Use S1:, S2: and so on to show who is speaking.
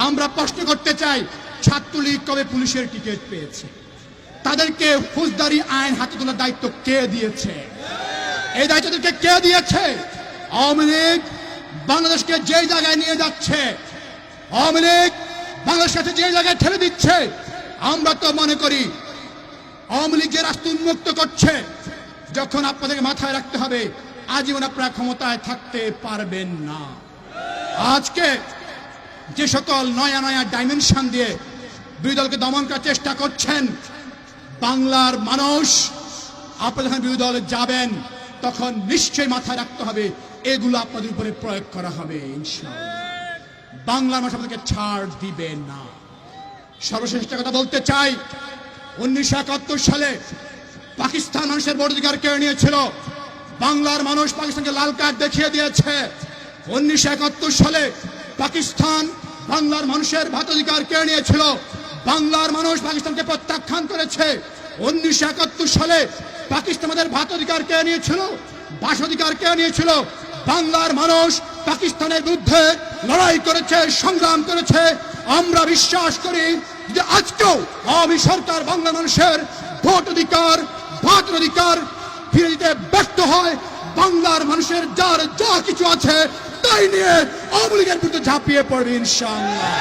S1: আমরা প্রশ্ন করতে চাই, ছাত্রলীগ কবে পুলিশের টিকিট পেয়েছে? তাদেরকে ফৌজদারি আইন হাতে তোলার দায়িত্ব কে দিয়েছে? এই দায়িত্বদেরকে কে দিয়েছে? আওয়ামী লীগ বাংলাদেশকে যে জায়গায় নিয়ে যাচ্ছে, আওয়ামী লীগ বাংলাদেশকে যে জায়গায় ঠেলে দিচ্ছে, আমরা তো মনে করি আওয়ামী লীগ যে রাষ্ট্র উন্মুক্ত করছে, যখন আপনাদেরকে মাথায় রাখতে হবে আজীবন আপনারা ক্ষমতায় থাকতে পারবেন না। আজকে যে সকল নয়া নয়া ডাইমেনশন দিয়ে বিরোধী দলকে দমন করার চেষ্টা করছেন, বাংলার মানুষ আপনারা যখন বিরোধী দলে যাবেন তখন নিশ্চয়ই মাথায় রাখতে হবে এগুলো আপনাদের উপরে প্রয়োগ করা হবে ইনশাআল্লাহ। বাংলার মানুষ আপনাদেরকে ছাড় দিবে না। সর্বশেষ একটা কথা বলতে চাই, 1971 সালে পাকিস্তান মানুষের ভোটাধিকার কেড়ে নিয়েছিল, বাংলার মানুষ পাকিস্তানকে লাল কার্ড দেখিয়ে দিয়েছে। 1971 সালে পাকিস্তান বাংলার মানুষের ভোটাধিকার কেড়ে নিয়েছিল, বাংলার মানুষ পাকিস্তানকে প্রত্যাখ্যান করেছে। 1971 সালে পাকিস্তান আমাদের ভোটাধিকার কেড়ে নিয়েছিল, বাসাধিকার কেড়ে নিয়েছিল, বাংলার মানুষ পাকিস্তানের বিরুদ্ধে লড়াই করেছে, সংগ্রাম করেছে। আমরা বিশ্বাস করি যে আজকেও আওয়ামী সরকার বাংলা মানুষের ভোটাধিকার ফিরে দিতে ব্যর্থ হয়, বাংলার মানুষের যার যা কিছু আছে তাই নিয়ে আওয়ামী লীগের বিরুদ্ধে ঝাঁপিয়ে পড়বে ইনশাআল্লাহ।